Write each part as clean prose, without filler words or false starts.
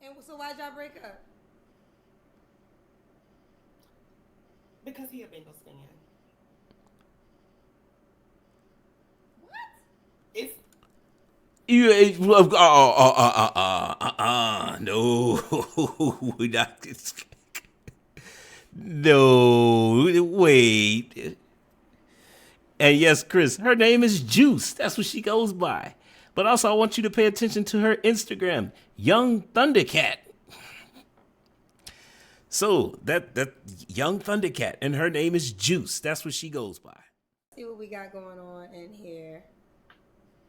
And so why'd y'all break up? Because he a Bengals fan. What? It's no, not this. No, wait. And yes, Chris, her name is Juice. That's what she goes by. But also, I want you to pay attention to her Instagram, Young Thundercat. So that Young Thundercat, and her name is Juice. That's what she goes by. See what we got going on in here.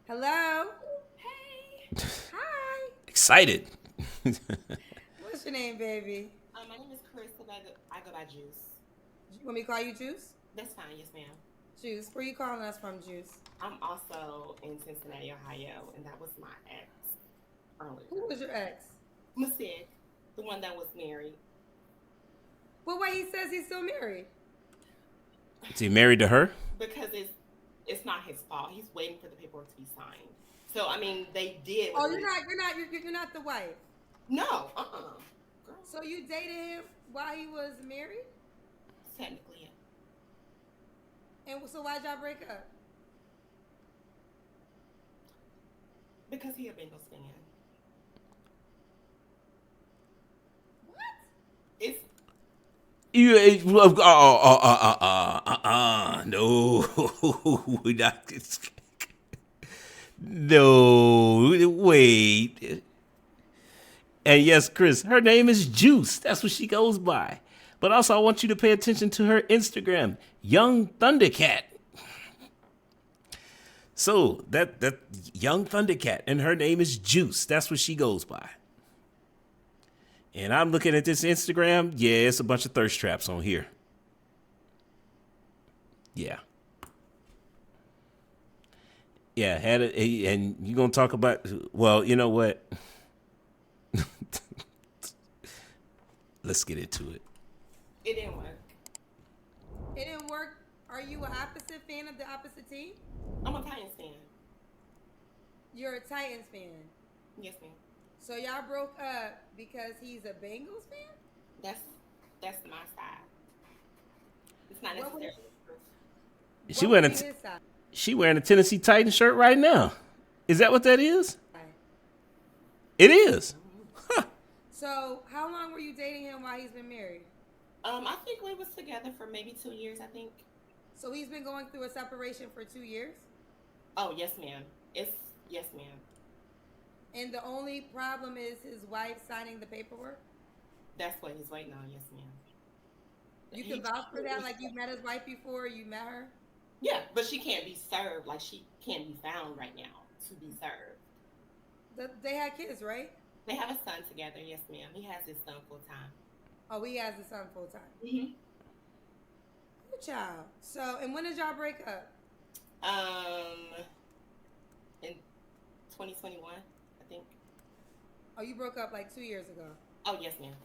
Hello. hey. Hi. Excited. What's your name, baby? My name is Chris, and I go by Juice. You want me to call you Juice? That's fine, yes, ma'am. Juice. Where you calling us from, Juice? I'm also in Cincinnati, Ohio, and that was my ex earlier. Who was your ex? Masig, the one that was married. Well, why he says he's still married? Is he married to her? Because it's not his fault. He's waiting for the paperwork to be signed. So I mean, they did. Oh, you're not the wife. No, girl. So you dated him while he was married? Technically, yeah. And so why'd y'all break up? Because he a Bengals fan. What? It's no, not this. No, wait. And yes, Chris, her name is Juice. That's what she goes by. But also, I want you to pay attention to her Instagram, Young Thundercat. So that Young Thundercat, and her name is Juice. That's what she goes by. And I'm looking at this Instagram. Yeah, it's a bunch of thirst traps on here. Yeah. Yeah, had it, and you're gonna talk about. Well, you know what? Let's get into it. it didn't work. It didn't work. Are you an opposite fan of the opposite team? I'm a Titans fan. You're a Titans fan. Yes, ma'am. So y'all broke up because he's a Bengals fan? That's my side. It's not What necessarily. She What wearing would be a his side? she wearing a Tennessee Titans shirt right now. Is that what that is? It is. So how long were you dating him while he's been married? I think we was together for maybe 2 years. I think. So he's been going through a separation for 2 years? Oh yes, ma'am. It's yes, ma'am. And the only problem is his wife signing the paperwork? That's what he's waiting on. Yes, ma'am. You can vouch for that, like you met his wife before, you met her? Yeah, but she can't be served. Like she can't be found right now to be served. They had kids, right? They have a son together. Yes, ma'am. He has his son full time. Oh, he has a son full time. Mm-hmm. Good child. So, and when did y'all break up? In 2021, I think. Oh, you broke up like 2 years ago. Oh yes, ma'am.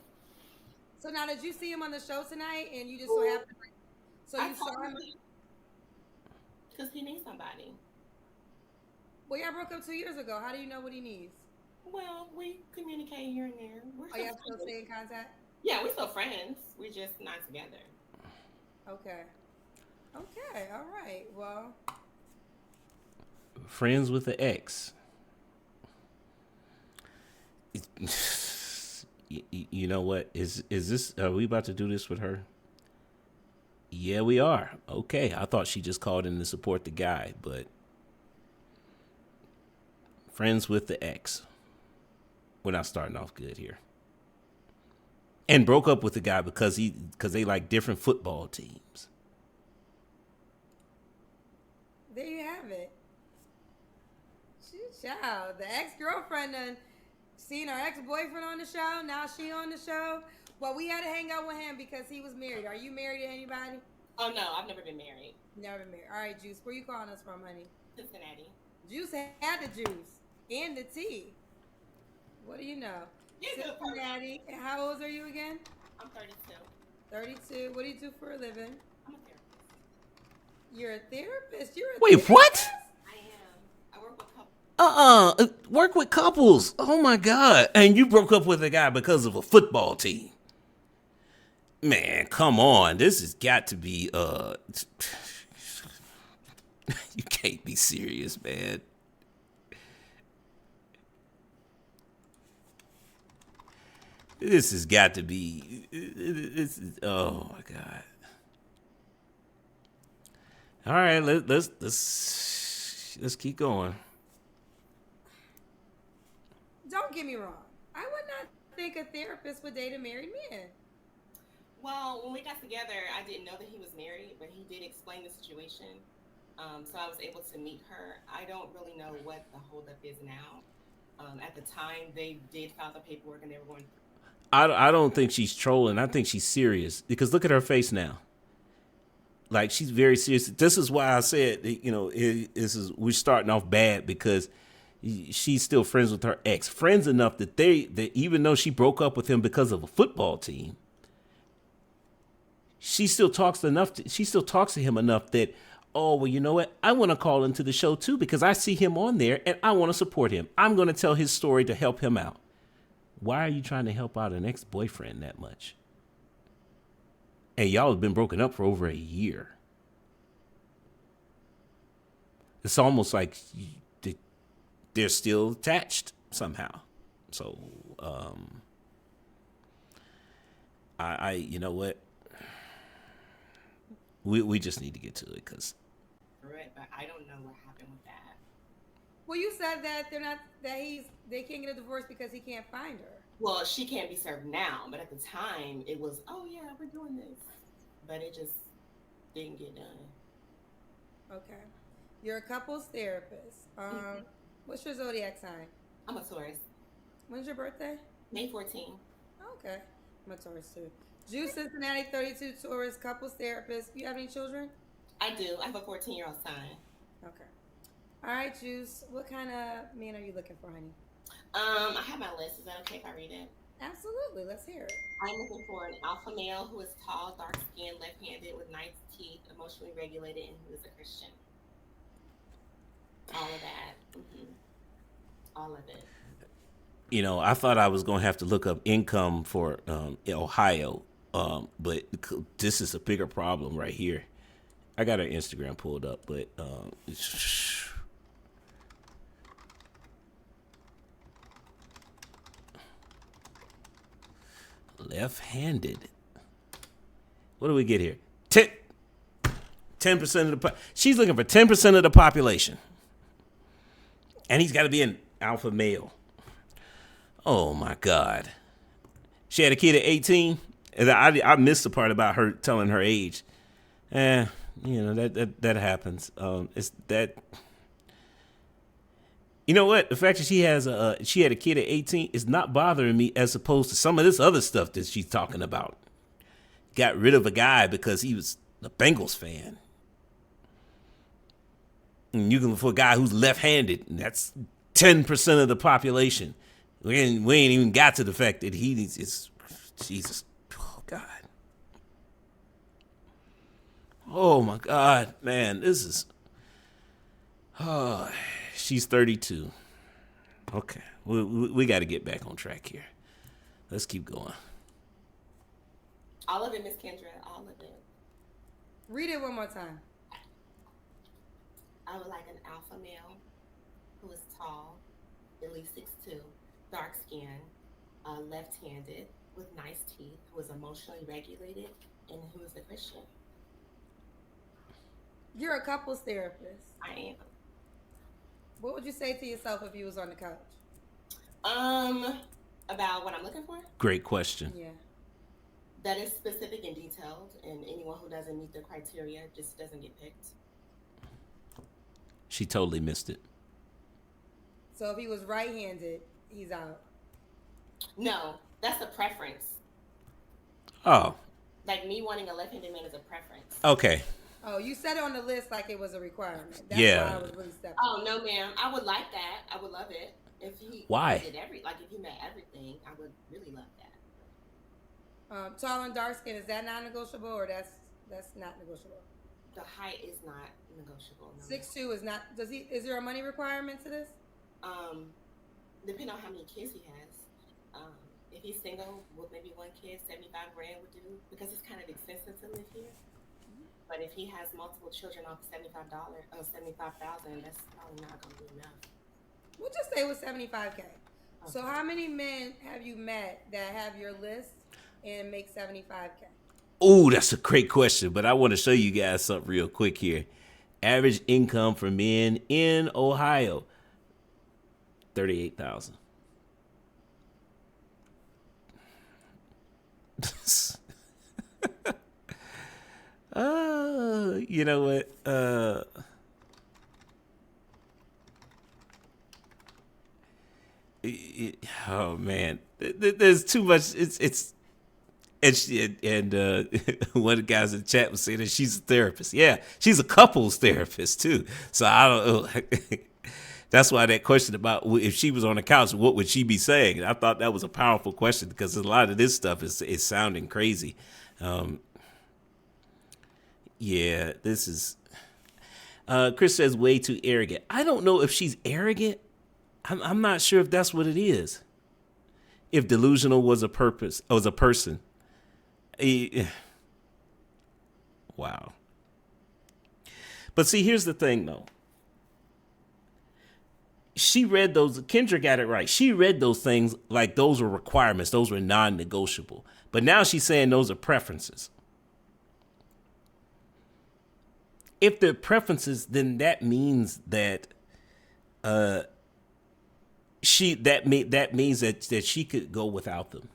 So now, did you see him on the show tonight, and you just so happened? So I you told saw him. him because he needs somebody. Well, y'all broke up 2 years ago. How do you know what he needs? Well, we communicate here and there. We're Are y'all still friends. stay in contact? Yeah, we're still friends. We're just not together. Okay. Okay. All right. Well, Friends with the ex. You know what? Is this? Are we about to do this with her? Yeah, we are. Okay, I thought she just called in to support the guy, but friends with the ex. We're not starting off good here. And broke up with the guy because they like different football teams. there you have it. Child, the ex-girlfriend done seen her ex-boyfriend on the show. Now she on the show. Well, we had to hang out with him because he was married. Are you married to anybody? Oh no, I've never been married. Never been married. All right, Juice. Where you calling us from, honey? Cincinnati. Juice had the juice and the tea. What do you know? You're a good person. Cincinnati. And how old are you again? I'm 32. 32. What do you do for a living? I'm a therapist. You're a therapist. You're a Wait, therapist? what? I am. I work with couples. Work with couples. Oh my God. And you broke up with a guy because of a football team. Man, come on. This has got to be you can't be serious, man. This has got to be oh my God. All right, let's keep going. Don't get me wrong. I would not think a therapist would date a married man. Well, when we got together, I didn't know that he was married, but he did explain the situation. So I was able to meet her. I don't really know what the holdup is now. At the time, they did file the paperwork and they were going. I don't think she's trolling. I think she's serious because look at her face now. Like she's very serious. This is why I said, we're starting off bad because she's still friends with her ex, friends enough that that even though she broke up with him because of a football team, she still talks to him enough that, oh, well, you know what? I want to call into the show too because I see him on there and I want to support him. I'm going to tell his story to help him out. Why are you trying to help out an ex-boyfriend that much? And y'all have been broken up for over a year. It's almost like they're still attached somehow. So, you know what? We just need to get to it because. Correct, but I don't know what happened with that. Well, you said that they can't get a divorce because he can't find her. Well, she can't be served now, but at the time it was, oh yeah, we're doing this, but it just didn't get done. Okay, you're a couples therapist. What's your zodiac sign? I'm a Taurus. When's your birthday? May 14. Okay, I'm a Taurus too. Juice Cincinnati 32 Taurus couples therapist. You have any children? I do. I have a 14-year-old son. Okay. All right, Juice. What kind of man are you looking for, honey? I have my list. Is that okay if I read it? Absolutely. Let's hear it. I'm looking for an alpha male who is tall, dark-skinned, left-handed, with nice teeth, emotionally regulated, and who is a Christian. All of that. All of it. You know, I thought I was going to have to look up income for Ohio, but this is a bigger problem right here. I got her Instagram pulled up, but left-handed. What do we get here? 10% of the she's looking for 10% of the population, and he's got to be an alpha male. Oh my God! She had a kid at 18, and I missed the part about her telling her age. You know that happens. It's that. You know what? The fact that she had a kid at 18 is not bothering me as opposed to some of this other stuff that she's talking about. Got rid of a guy because he was a Bengals fan. And you can for a guy who's left-handed, and that's 10% of the population. We ain't even got to the fact that he is Jesus. Oh God. Oh my God, man, this is. Oh, she's 32. Okay, we got to get back on track here. Let's keep going. All of it, Miss Kendra. All of it. Read it one more time. I would like an alpha male who is tall, at least 6'2", dark skin, left-handed, with nice teeth, who is emotionally regulated, and who is a Christian. You're a couples therapist. I am. What would you say to yourself if you was on the couch? About what I'm looking for? Great question. Yeah. That is specific and detailed, and anyone who doesn't meet the criteria just doesn't get picked. She totally missed it. So if he was right-handed, he's out. No, that's a preference. Oh. Like me wanting a left-handed man is a preference. Okay. Oh, you said it on the list like it was a requirement. That's Yeah. why I was really stepping. Oh no, ma'am. I would like that. I would love it if he. Why? Did if he met everything, I would really love that. Tall and dark skin, is that non-negotiable or that's not negotiable? The height is not negotiable. No. 6'2" is not. Is there a money requirement to this? Um, Depending on how many kids he has. Um, if he's single with maybe one kid, 75 grand would do because it's kind of expensive to live here. But if he has multiple children off $75, 75,000, that's probably not gonna be enough. We'll just say it was 75K. So Okay. how many men have you met that have your list and make 75K? Oh, that's a great question, but I want to show you guys something real quick here. Average income for men in Ohio, 38,000. You know what? Oh man, there's too much. It's and one of the guys in the chat was saying that she's a therapist. Yeah, she's a couples therapist too. So I don't know. That's why that question about if she was on the couch, what would she be saying? I thought that was a powerful question because a lot of this stuff is sounding crazy. Um, yeah, this is. Chris says way too arrogant. I don't know if she's arrogant. I'm not sure if that's what it is. If delusional was a purpose, was a person. Wow. But see, here's the thing, though. She read those. Kendra got it right. She read those things like those were requirements. Those were non-negotiable. But now she's saying those are preferences. If they're preferences, then that means that that means that she could go without them.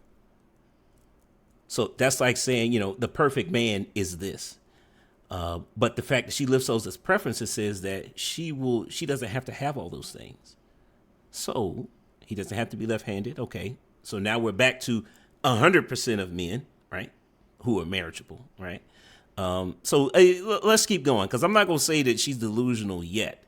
So that's like saying, the perfect man is this. But the fact that she lists those as preferences says that she doesn't have to have all those things. So he doesn't have to be left-handed. Okay. So now we're back to 100% of men, right, who are marriageable, right? So let's keep going because I'm not going to say that she's delusional yet.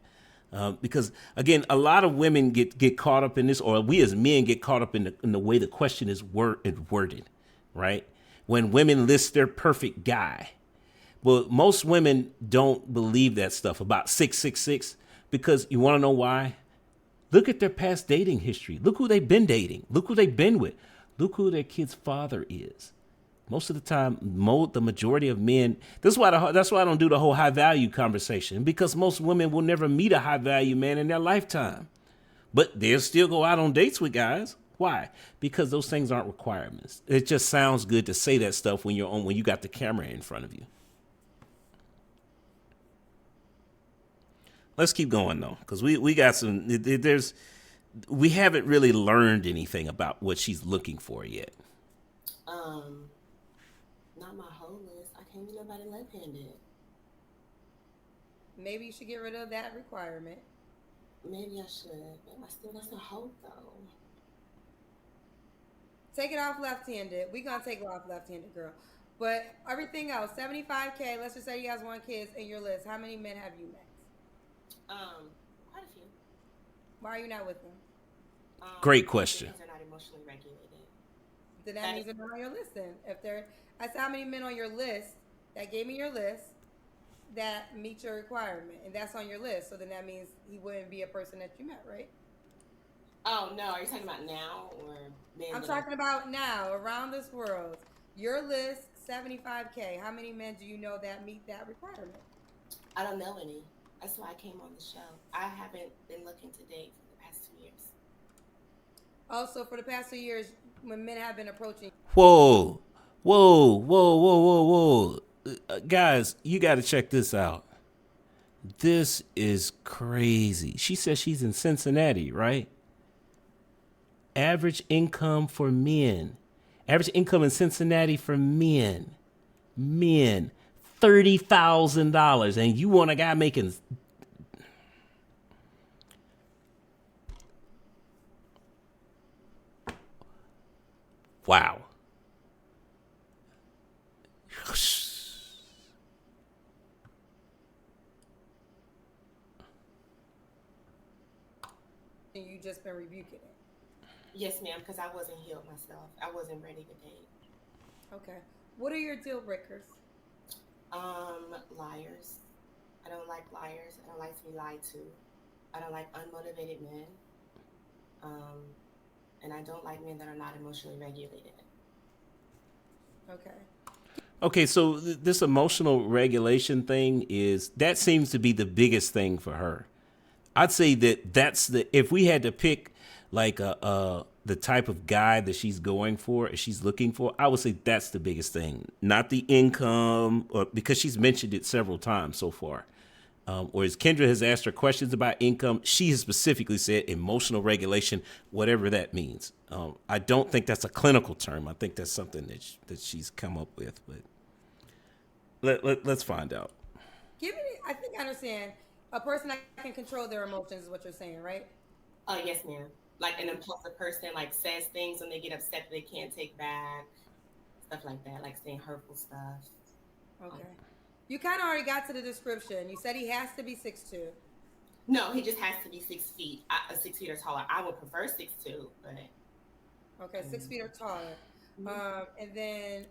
Because again, a lot of women get caught up in this, or we as men get caught up in the way the question is worded, right? When women list their perfect guy, well, most women don't believe that stuff about 666 because you want to know why? Look at their past dating history. Look who they've been dating. Look who they've been with. Look who their kid's father is. Most of the time, the majority of men. That's why I don't do the whole high value conversation because most women will never meet a high value man in their lifetime, but they'll still go out on dates with guys. Why? Because those things aren't requirements. It just sounds good to say that stuff when you got the camera in front of you. Let's keep going though, because we got some. We haven't really learned anything about what she's looking for yet. Not my whole list. I can't get nobody left-handed. Maybe you should get rid of that requirement. Maybe I should. But that's a hope though. Take it off left-handed. We gonna take it off left-handed, girl. But everything else, 75K. Let's just say you guys want kids in your list. How many men have you met? Quite a few. Why are you not with them? Great question. They're not emotionally regulated. Then that means they're not on your list. Then if they're, I said how many men on your list that gave me your list that meet your requirement, and that's on your list. So then that means he wouldn't be a person that you met, right? Oh no, are you talking about now or men? I'm talking about now around this world. Your list, 75K. How many men do you know that meet that requirement? I don't know any. That's why I came on the show. I haven't been looking to date for the past 2 years. Also, for the past 2 years, when men have been approaching. Whoa, whoa, whoa, whoa, whoa, whoa. Guys, you got to check this out. This is crazy. She says she's in Cincinnati, right? Average income for men. Average income in Cincinnati for men. Men. $30,000. And you want a guy making. Wow. You just been rebuking it. Yes, ma'am, because I wasn't healed myself. I wasn't ready to date. Okay. What are your deal breakers? Liars. I don't like liars. I don't like to be lied to. I don't like unmotivated men. Um, and I don't like men that are not emotionally regulated. Okay. Okay, so this emotional regulation thing that seems to be the biggest thing for her. I'd say that's the if we had to pick like the type of guy that she's going for, she's looking for, I would say that's the biggest thing, not the income, or because she's mentioned it several times so far. Whereas Kendra has asked her questions about income, she has specifically said emotional regulation, whatever that means. I don't think that's a clinical term. I think that's something that she's come up with. But let's find out. Give me. I think I understand. A person that can control their emotions is what you're saying, right? Oh, yes, ma'am. Like an impulsive person, like says things when they get upset that they can't take back, stuff like that, like saying hurtful stuff. Um, Okay. You kind of already got to the description. You said he has to be 6'2". no, he just has to be 6 feet, 6 feet or taller. I would prefer 6'2", but Okay, 6 feet or taller. mhm. And then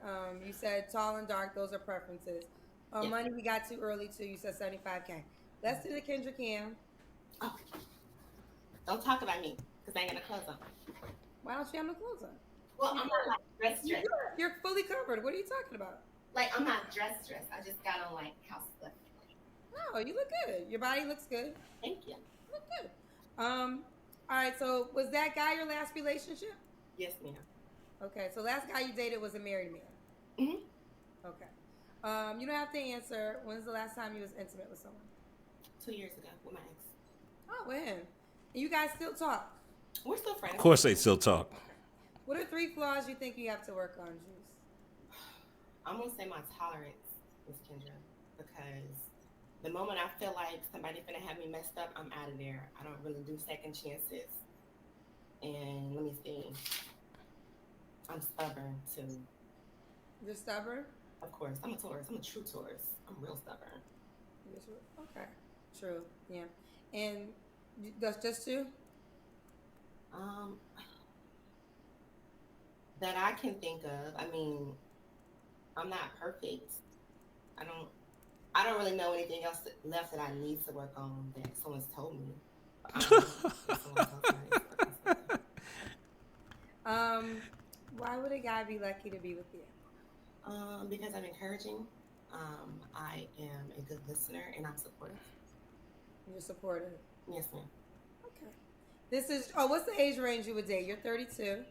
you said tall and dark. Those are preferences. Yes. Money we got too early too. You said 75K. Let's do the Kendra Cam. Oh, don't talk about me because I ain't gonna close on. Why don't you have no clothes on? Well, I'm not like dressed. You're fully covered. What are you talking about? Like I'm not dressed. I just got on like house stuff. No, you look good. Your body looks good. Thank you. You look good. All right. So was that guy your last relationship? Yes, ma'am. Okay. So last guy you dated was a married man. Hmm. Okay. You don't have to answer. When's the last time you was intimate with someone? 2 years ago with my ex. Oh, with him. And you guys still talk. We're still friends. Of course, they still talk. What are 3 flaws you think you have to work on, Juice? I'm gonna say my tolerance, Miss Kendra, because the moment I feel like somebody finna have me messed up, I'm out of there. I don't really do second chances. And let me see, I'm stubborn too. You're stubborn? Of course, I'm a Taurus. I'm a true Taurus. I'm real stubborn. Okay. True. Yeah. And that's just 2? Um, that I can think of. I mean, I'm not perfect. I don't. I don't really know anything else left that I need to work on that someone's told me. I don't know if someone else might work on something. Um, why would a guy be lucky to be with you? Because I'm encouraging. I am a good listener and I'm supportive. You're supportive. Yes, ma'am. Okay. This is, what's the age range you would date? You're 32.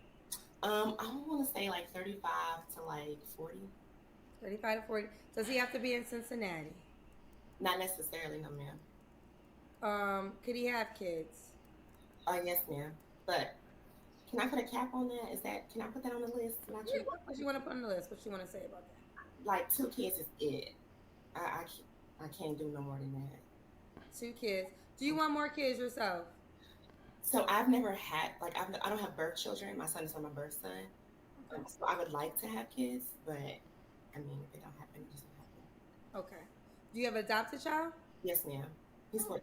I want to say like 35 to like 40. 35 to 40. Does he have to be in Cincinnati? Not necessarily, no, ma'am. Could he have kids? Yes, ma'am. But can I put a cap on that? Can I put that on the list? Not Yeah, you. what you want to put on the list? What you want to say about that? Like 2 kids is it. I can't do no more than that. 2 kids. Do you want more kids yourself? So I've never had like I don't have birth children. My son is not my birth son. Okay. So I would like to have kids, but I mean, if it don't happen, it just don't happen. Okay. Do you have an adopted child? Yes, ma'am. He's Oh, 14.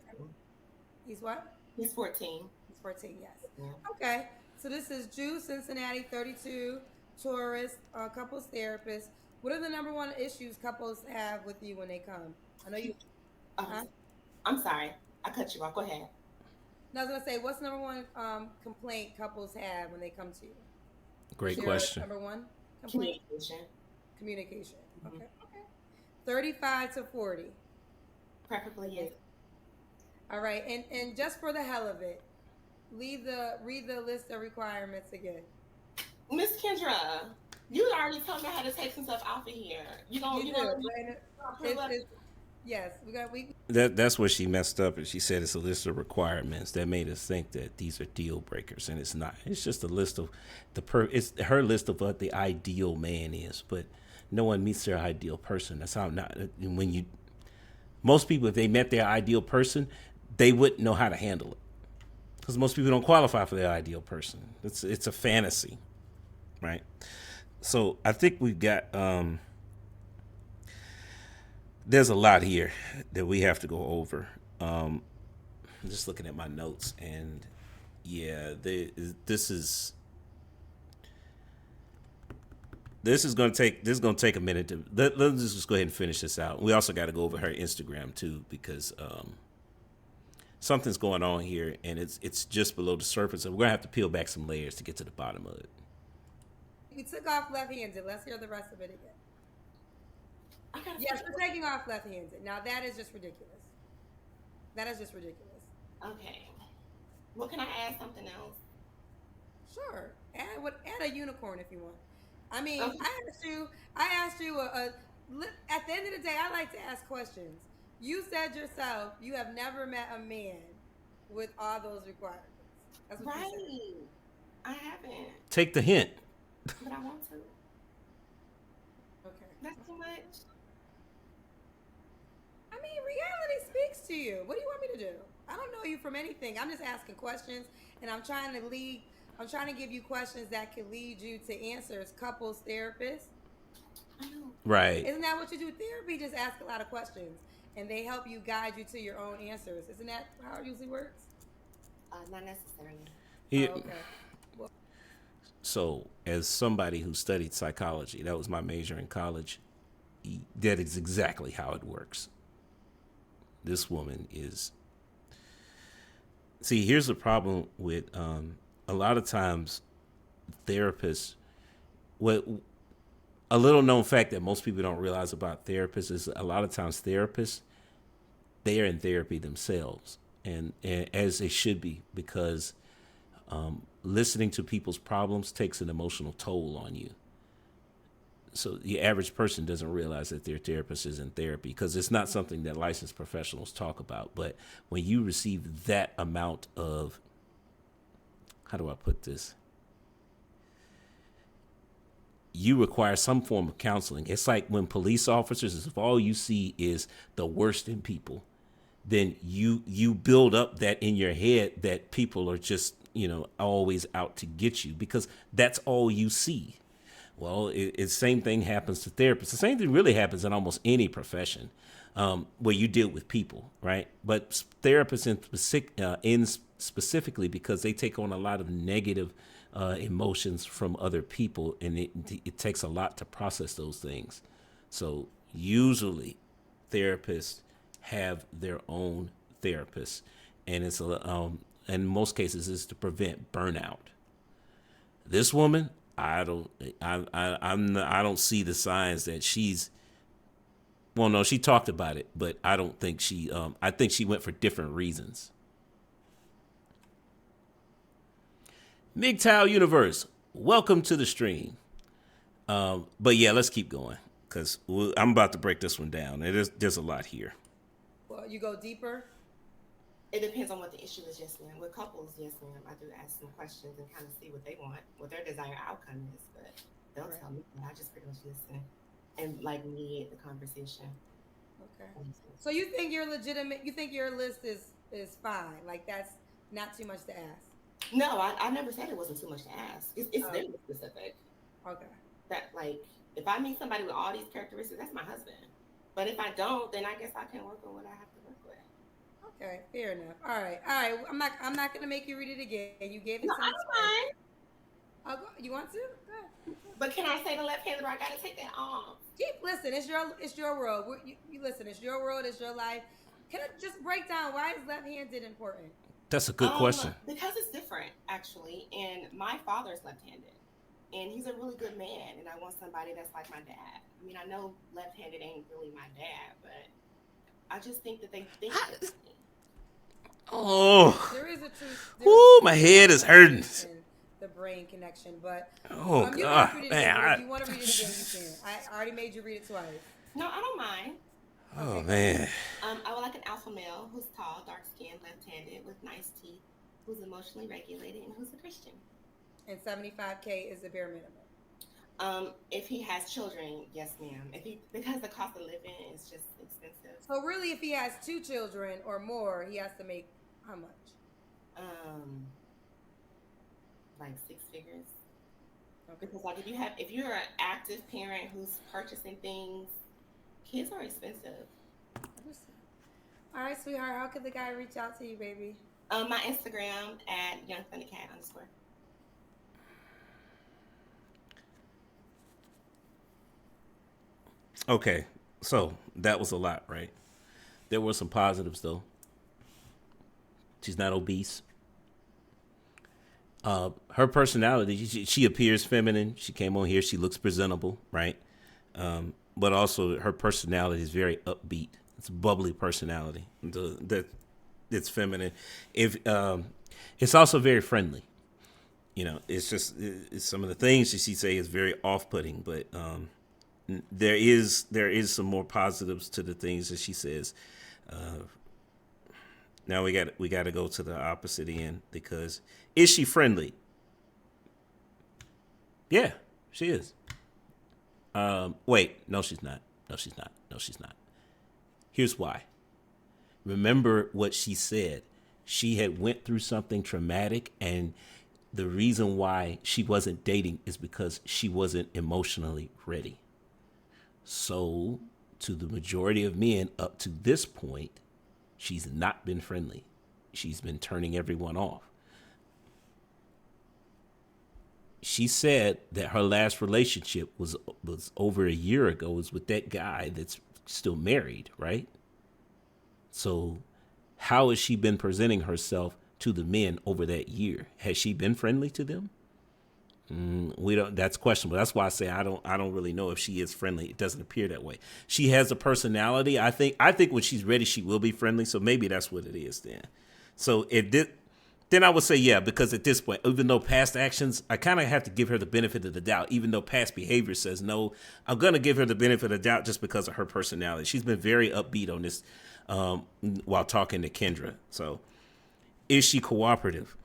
he's what? He's 14. He's 14, yes. Yeah. Okay. So this is Jew, Cincinnati, 32, tourist, couples therapist. What are the number one issues couples have with you when they come? I know you. Huh? I'm sorry. I cut you off. Go ahead. No, I was gonna say, what's number one complaint couples have when they come to you? Great Your question. number one complaint? Communication. Communication. Mhm. Okay. Okay. 35 to 40. Preferably, yes. All right. And just for the hell of it, read the list of requirements again. Miss Kendra, you already told me how to take some stuff off of here. You don't. You do. don't. Yes, we. That's where she messed up, and she said it's a list of requirements that made us think that these are deal breakers, and it's not. It's just a list of it's her list of what the ideal man is, but no one meets their ideal person. That's how not when you most people, if they met their ideal person, they wouldn't know how to handle it because most people don't qualify for their ideal person. It's a fantasy, right? So I think we've got. There's a lot here that we have to go over. I'm just looking at my notes, and yeah, this is going to take a minute to let's just go ahead and finish this out. We also got to go over her Instagram too, because something's going on here, and it's just below the surface, and we're gonna have to peel back some layers to get to the bottom of it. We took off left-handed. Let's hear the rest of it again. I gotta Yes, figure- we're taking off left-handed. Now that is just ridiculous. That is just ridiculous. Okay. Well, can I add something else? Sure, add a unicorn if you want. I mean, Okay. I asked you at the end of the day, I like to ask questions. You said yourself you have never met a man with all those requirements. That's what you said. Right. I haven't, Take the hint. but I want to. Okay. That's too much. I mean, reality speaks to you. What do you want me to do? I don't know you from anything. I'm just asking questions, and I'm trying to give you questions that can lead you to answers. Couples therapists. I know. Right. Isn't that what you do? Therapy just ask a lot of questions, and they help you guide you to your own answers. Isn't that how it usually works? Not necessarily. Yeah. Oh, okay. Well, So, as somebody who studied psychology, that was my major in college. That is exactly how it works. This woman is. See, here's the problem with a lot of times therapists. What a little known fact that most people don't realize about therapists is a lot of times therapists, they are in therapy themselves, and as they should be, because listening to people's problems takes an emotional toll on you. So the average person doesn't realize that their therapist is in therapy because it's not something that licensed professionals talk about. But when you receive that amount of, how do I put this? You require some form of counseling. It's like when police officers, if all you see is the worst in people, then you build up that in your head that people are just, always out to get you because that's all you see. Well, it's same thing happens to therapists. The same thing really happens in almost any profession where you deal with people, right? But therapists specifically because they take on a lot of negative emotions from other people, and it takes a lot to process those things. So usually therapists have their own therapists, and it's in most cases is to prevent burnout. This woman, I don't see the signs that she's. Well, no, she talked about it, but I don't think she. I think she went for different reasons. MGTOW Universe, welcome to the stream. But yeah, let's keep going because I'm about to break this one down. There's a lot here. well, you go deeper. It depends on what the issue is, yes, ma'am. With couples, yes, ma'am, I do ask some questions and kind of see what they want, what their desired outcome is. But they'll Right. tell me, and I just pretty much listen and like mediate the conversation. Okay. So you think you're legitimate? You think your list is fine? Like that's not too much to ask. No, I never said it wasn't too much to ask. It's Oh. very specific. Okay. That like if I meet somebody with all these characteristics, that's my husband. But if I don't, then I guess I can work on what I have to work with. Okay. Fair enough. All right. I'm not gonna make you read it again. You gave it No, to I me. don't mind. You want to? Good. But can I say the left hand or I gotta take that off? Listen. It's your world. You listen. It's your world. It's your life. Can I just break down why is left-handed important? That's a good question. Because it's different, actually. And my father's left-handed, and he's a really good man. And I want somebody that's like my dad. I mean, I know left-handed ain't really my dad, but I just think that they think differently. Oh, There is a truth. woo, my head is hurting. The brain connection, but Oh you God, can read it man. again. If you want to read it again, you can. I already made you read it twice. No, I don't mind. Oh man. I would like an alpha male who's tall, dark-skinned, left-handed, with nice teeth, who's emotionally regulated, and who's a Christian. And 75K is the bare minimum. If he has children, yes, ma'am. Because the cost of living is just expensive. So really, if he has 2 children or more, he has to make how much? Like 6 figures. Okay. Because like if you're an active parent who's purchasing things, kids are expensive. All right, sweetheart. How could the guy reach out to you, baby? My Instagram at @youngthundercat_. Okay, so that was a lot, right? There were some positives though. She's not obese. Her personality, she appears feminine. She came on here. She looks presentable, right? But also her personality is very upbeat. It's a bubbly personality. That it's feminine. If it's also very friendly. You know, it's just it's some of the things that she say is very off-putting, but there is some more positives to the things that she says. Now we got to go to the opposite end, because is she friendly? Yeah, she is. Wait, no, she's not. No, she's not. No, she's not. Here's why. Remember what she said. She had went through something traumatic, and the reason why she wasn't dating is because she wasn't emotionally ready. So, to the majority of men up to this point, she's not been friendly. She's been turning everyone off. She said that her last relationship was over a year ago, was with that guy that's still married, right? So how has she been presenting herself to the men over that year? Has she been friendly to them? We don't. That's questionable. That's why I say I don't really know if she is friendly. It doesn't appear that way. She has a personality. I think when she's ready, she will be friendly. So maybe that's what it is then. So then I would say yeah, because at this point, even though past actions, I kind of have to give her the benefit of the doubt. Even though past behavior says no, I'm gonna give her the benefit of the doubt just because of her personality. She's been very upbeat on this while talking to Kendra. So is she cooperative?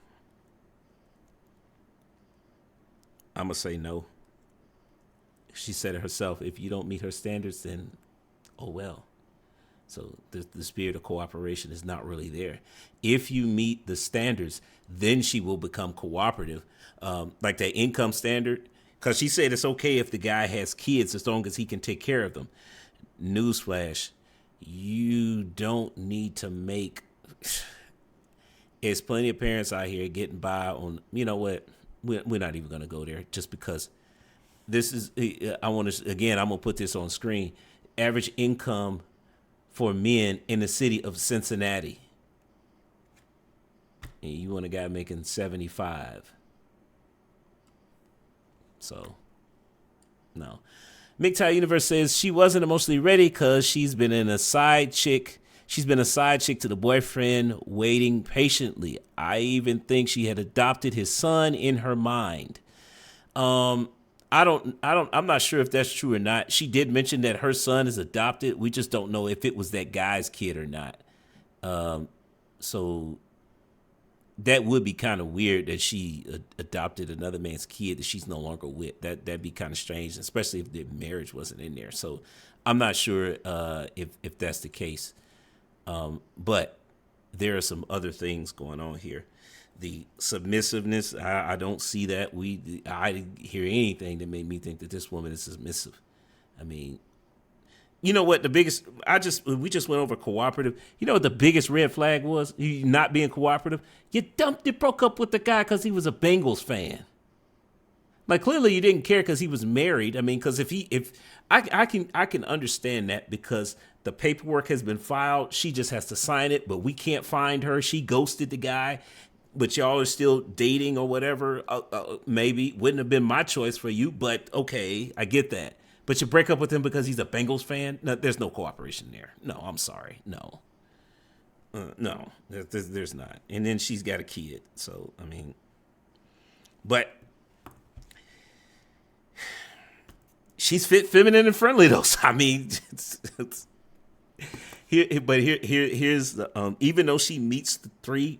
I'm going to say no. She said it herself. If you don't meet her standards, then oh well. So the spirit of cooperation is not really there. If you meet the standards, then she will become cooperative. Like that income standard. Because she said it's okay if the guy has kids as long as he can take care of them. Newsflash. You don't need to make... There's plenty of parents out here getting by on, you know what? We're not even going to go there just because this is, I'm going to put this on screen. Average income for men in the city of Cincinnati. And you want a guy making 75. So, no. MGTOW Universe says she wasn't emotionally ready because she's been a side chick to the boyfriend, waiting patiently. I even think she had adopted his son in her mind. I'm not sure if that's true or not. She did mention that her son is adopted. We just don't know if it was that guy's kid or not. So that would be kind of weird that she adopted another man's kid that she's no longer with. That'd be kind of strange, especially if the marriage wasn't in there. So I'm not sure if that's the case. But there are some other things going on here. The submissiveness, I don't see that. I didn't hear anything that made me think that this woman is submissive. I mean, you know what? We just went over cooperative. You know what the biggest red flag was? You not being cooperative. You broke up with the guy because he was a Bengals fan. Like clearly you didn't care because he was married. I mean, because I can understand that because the paperwork has been filed. She just has to sign it, but we can't find her. She ghosted the guy, but y'all are still dating or whatever. Maybe wouldn't have been my choice for you, but okay, I get that. But you break up with him because he's a Bengals fan? No, there's no cooperation there. No, I'm sorry. No. No, there's not. And then she's got a kid. So, I mean, but she's fit, feminine, and friendly, though. So, I mean, here's the even though she meets the three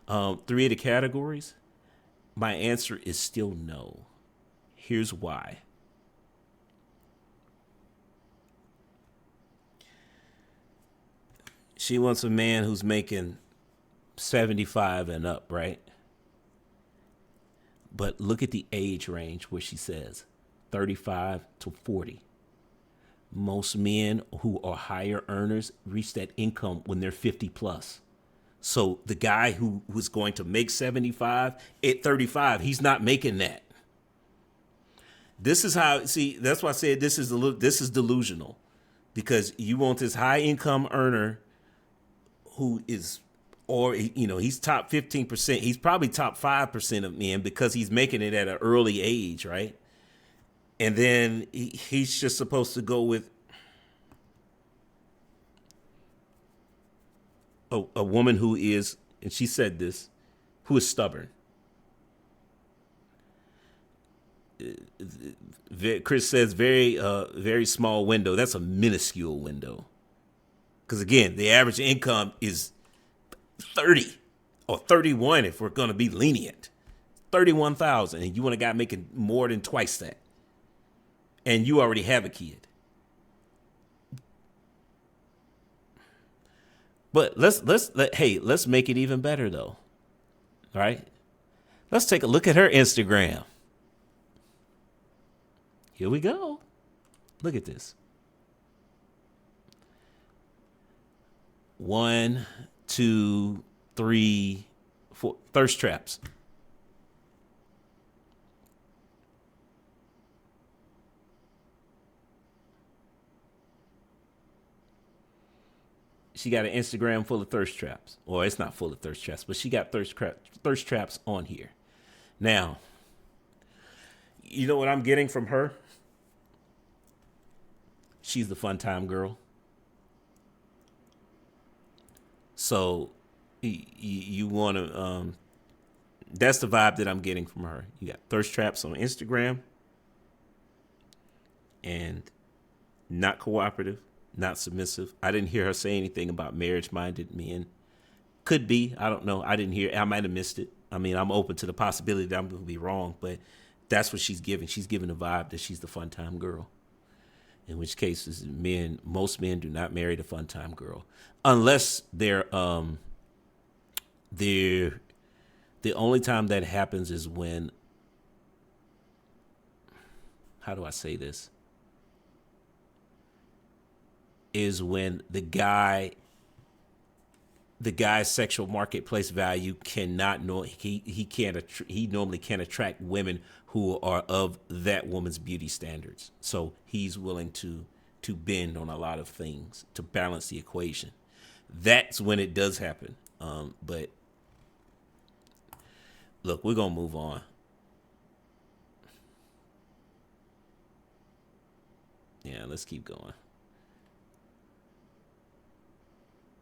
of the categories, my answer is still no. Here's why. She wants a man who's making 75 and up, right? But look at the age range where she says 35 to 40. Most men who are higher earners reach that income when they're 50 plus. So the guy who was going to make 75 at 35, he's not making that. This is how, see, that's why I said this is delusional, because you want this high income earner who is or he's top 15%. He's probably top 5% of men because he's making it at an early age, right? And then he's just supposed to go with a woman who is, and she said this, who is stubborn. Chris says very small window. That's a minuscule window. Because again, the average income is 30 or 31 if we're going to be lenient. 31,000, and you want a guy making more than twice that. And you already have a kid. But let's make it even better though. All right? Let's take a look at her Instagram. Here we go. Look at this. 1, 2, 3, 4 thirst traps. She got an Instagram full of thirst traps. Or it's not full of thirst traps, but she got thirst traps on here. Now, you know what I'm getting from her? She's the fun time girl. So you want to, that's the vibe that I'm getting from her. You got thirst traps on Instagram and not cooperative, not submissive. I didn't hear her say anything about marriage-minded men. Could be. I don't know. I didn't hear. I might have missed it. I mean, I'm open to the possibility that I'm going to be wrong, but that's what she's giving. She's giving the vibe that she's the fun time girl. In which cases, most men do not marry the fun time girl unless they're the only time that happens is when, how do I say this? Is when the guy's sexual marketplace value cannot know he normally can't attract women who are of that woman's beauty standards. So he's willing to bend on a lot of things to balance the equation. That's when it does happen. But look, we're gonna move on. Yeah, let's keep going.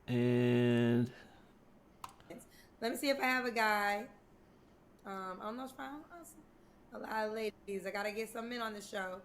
And let me see if I have a guy. I don't know if I a lot of ladies. I gotta get some men on the show.